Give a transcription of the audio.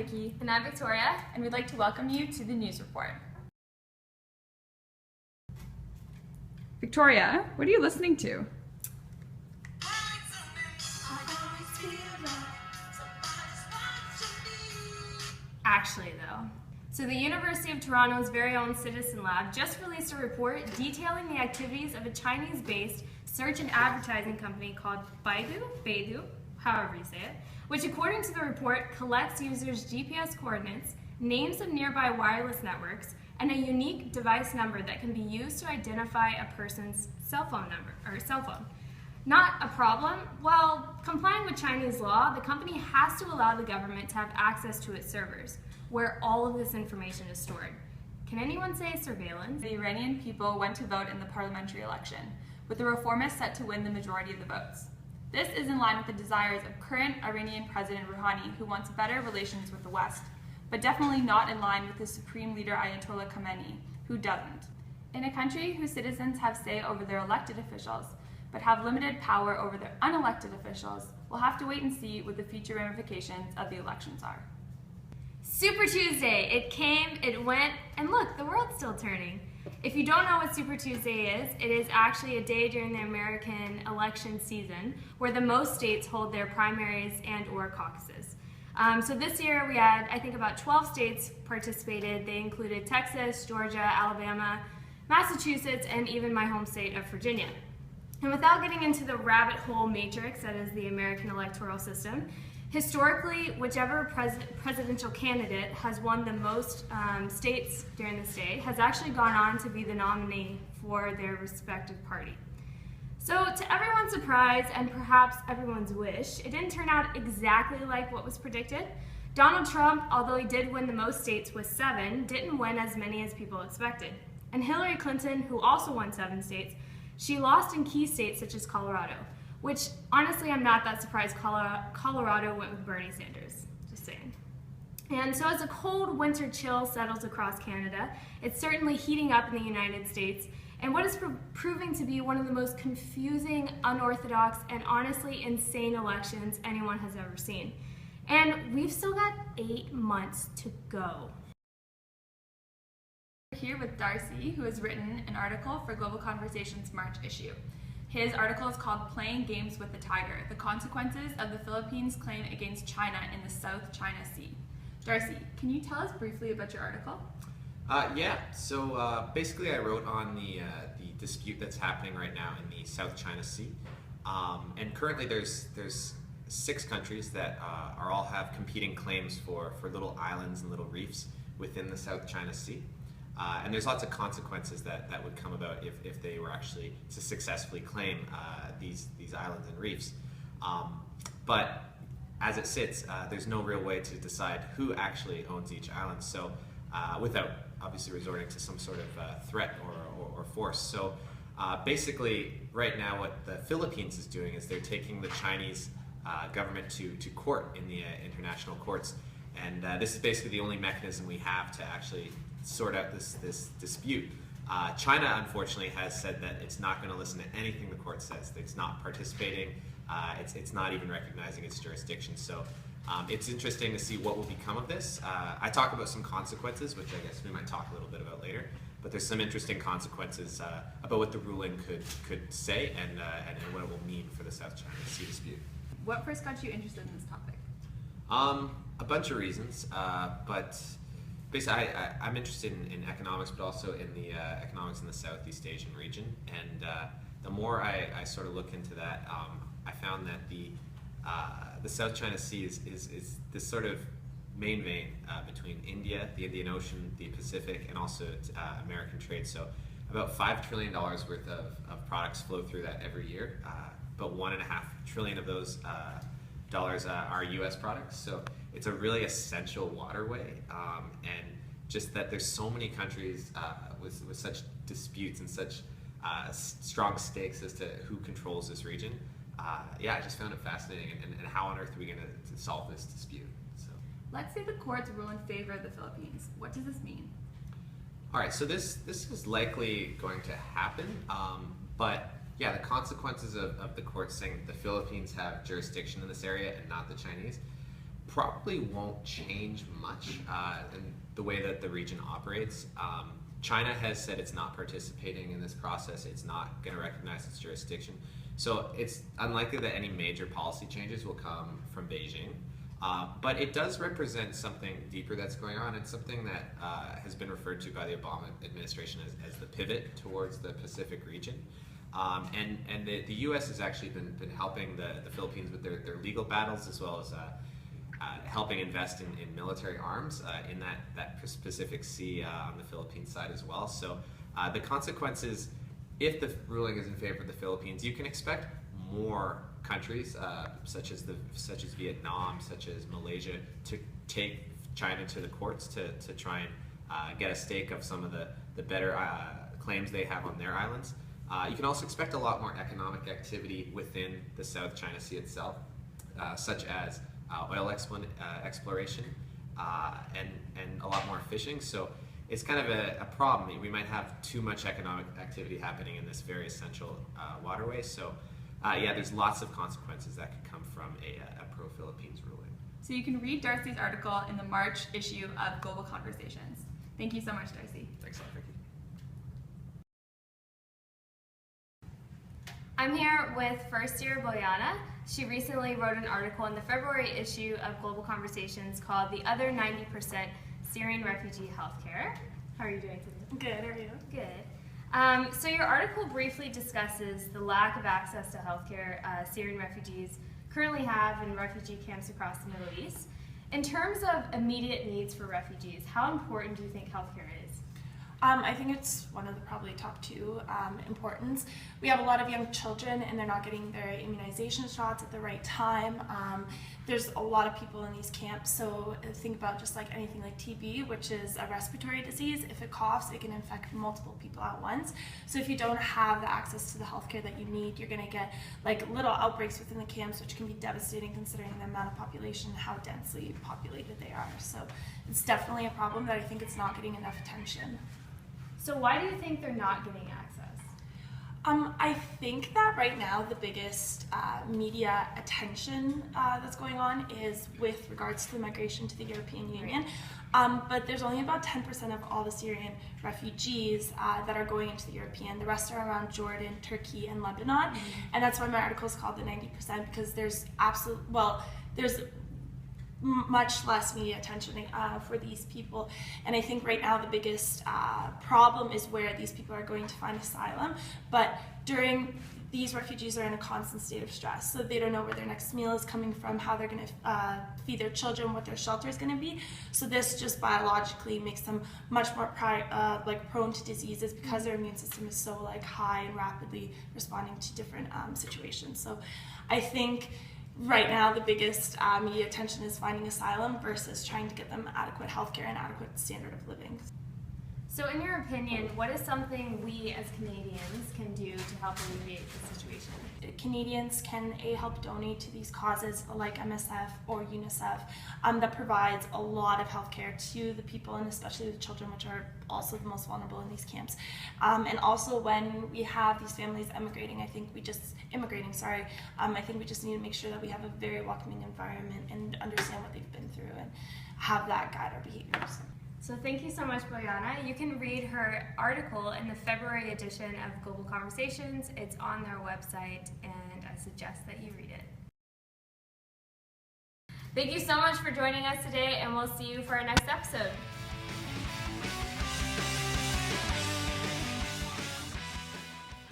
Vicky. And I'm Victoria, and we'd like to welcome you to the News Report. Victoria, what are you listening to? Actually, though. So the University of Toronto's very own Citizen Lab just released a report detailing the activities of a Chinese-based search and advertising company called Baidu, however you say it, which according to the report collects users' GPS coordinates, names of nearby wireless networks, and a unique device number that can be used to identify a person's cell phone. Not a problem? Well, complying with Chinese law, the company has to allow the government to have access to its servers, where all of this information is stored. Can anyone say surveillance? The Iranian people went to vote in the parliamentary election, with the reformists set to win the majority of the votes. This is in line with the desires of current Iranian President Rouhani, who wants better relations with the West, but definitely not in line with the supreme leader Ayatollah Khamenei, who doesn't. In a country whose citizens have say over their elected officials, but have limited power over their unelected officials, we'll have to wait and see what the future ramifications of the elections are. Super Tuesday! It came, it went, and look, the world's still turning. If you don't know what Super Tuesday is, it is actually a day during the American election season where the most states hold their primaries and or caucuses. So this year we had, I think, about 12 states participated. They included Texas, Georgia, Alabama, Massachusetts, and even my home state of Virginia. And without getting into the rabbit hole matrix that is the American electoral system, historically, whichever presidential candidate has won the most states during this day has actually gone on to be the nominee for their respective party. So to everyone's surprise and perhaps everyone's wish, it didn't turn out exactly like what was predicted. Donald Trump, although he did win the most states with 7, didn't win as many as people expected. And Hillary Clinton, who also won 7 states, she lost in key states such as Colorado, which honestly I'm not that surprised Colorado went with Bernie Sanders, just saying. And so as a cold winter chill settles across Canada, it's certainly heating up in the United States, and what is proving to be one of the most confusing, unorthodox, and honestly insane elections anyone has ever seen. And we've still got 8 months to go. We're here with Darcy, who has written an article for Global Conversations March issue. His article is called Playing Games with the Tiger, the Consequences of the Philippines' Claim Against China in the South China Sea. Darcy, can you tell us briefly about your article? Basically I wrote on the dispute that's happening right now in the South China Sea. And currently there's 6 countries that all have competing claims for little islands and little reefs within the South China Sea. And there's lots of consequences that would come about if they were actually to successfully claim these islands and reefs. But as it sits, there's no real way to decide who actually owns each island, so without obviously resorting to some sort of threat or force. So basically, right now what the Philippines is doing is they're taking the Chinese government to court in the international courts. And this is basically the only mechanism we have to actually sort out this dispute. China, unfortunately, has said that it's not going to listen to anything the court says. It's not participating. It's not even recognizing its jurisdiction. So it's interesting to see what will become of this. I talk about some consequences, which I guess we might talk a little bit about later. But there's some interesting consequences about what the ruling could say and what it will mean for the South China Sea dispute. What first got you interested in this topic? A bunch of reasons, but basically I'm interested in economics, but also in the economics in the Southeast Asian region. And the more I sort of look into that, I found that the South China Sea is this sort of main vein between India, the Indian Ocean, the Pacific, and also American trade. So about $5 trillion worth of products flow through that every year, but $1.5 trillion of those dollars are U.S. products. So it's a really essential waterway, and just that there's so many countries with such disputes and such strong stakes as to who controls this region. I just found it fascinating, and how on earth are we going to solve this dispute? So, let's say the courts rule in favor of the Philippines. What does this mean? All right, so this is likely going to happen, but yeah, the consequences of the court saying that the Philippines have jurisdiction in this area and not the Chinese probably won't change much in the way that the region operates. China has said it's not participating in this process. It's not going to recognize its jurisdiction. So it's unlikely that any major policy changes will come from Beijing. But it does represent something deeper that's going on. It's something that has been referred to by the Obama administration as the pivot towards the Pacific region. And the U.S. has actually been helping the Philippines with their legal battles, as well as helping invest in military arms in that Pacific Sea on the Philippines side as well. So the consequences, if the ruling is in favor of the Philippines, you can expect more countries such as Vietnam, such as Malaysia, to take China to the courts to try and get a stake of some of the better claims they have on their islands. You can also expect a lot more economic activity within the South China Sea itself, such as oil exploration and a lot more fishing. So it's kind of a problem. We might have too much economic activity happening in this very essential waterway. So yeah, there's lots of consequences that could come from a pro-Philippines ruling. So you can read Darcy's article in the March issue of Global Conversations. Thank you so much, Darcy. Thanks a lot, Vicky. I'm here with first year Boyana. She recently wrote an article in the February issue of Global Conversations called The Other 90% Syrian Refugee Healthcare. How are you doing today? Good, how are you? Good. So your article briefly discusses the lack of access to healthcare Syrian refugees currently have in refugee camps across the Middle East. In terms of immediate needs for refugees, how important do you think healthcare is? I think it's one of the probably top two importance. We have a lot of young children and they're not getting their immunization shots at the right time. There's a lot of people in these camps, so think about just like anything like TB, which is a respiratory disease. If it coughs, it can infect multiple people at once. So if you don't have the access to the healthcare that you need, you're gonna get like little outbreaks within the camps, which can be devastating considering the amount of population and how densely populated they are. So it's definitely a problem that I think it's not getting enough attention. So why do you think they're not getting access? I think that right now the biggest media attention that's going on is with regards to the migration to the European Union. But there's only about 10% of all the Syrian refugees that are going into the European. The rest are around Jordan, Turkey, and Lebanon. And that's why my article is called the 90%, because there's there's much less media attention for these people. And I think right now the biggest problem is where these people are going to find asylum. But these refugees are in a constant state of stress, so they don't know where their next meal is coming from, how they're going to feed their children, what their shelter is going to be. So this just biologically makes them much more prone to diseases because their immune system is so high and rapidly responding to different situations. So I think right now the biggest media attention is finding asylum versus trying to get them adequate healthcare and adequate standard of living. So in your opinion, what is something we as Canadians can do to help alleviate the situation? Canadians can help donate to these causes like MSF or UNICEF that provides a lot of healthcare to the people, and especially the children, which are also the most vulnerable in these camps. And also when we have these families immigrating, I think we just need to make sure that we have a very welcoming environment and understand what they've been through and have that guide our behaviors. So thank you so much, Boyana. You can read her article in the February edition of Global Conversations. It's on their website, and I suggest that you read it. Thank you so much for joining us today, and we'll see you for our next episode.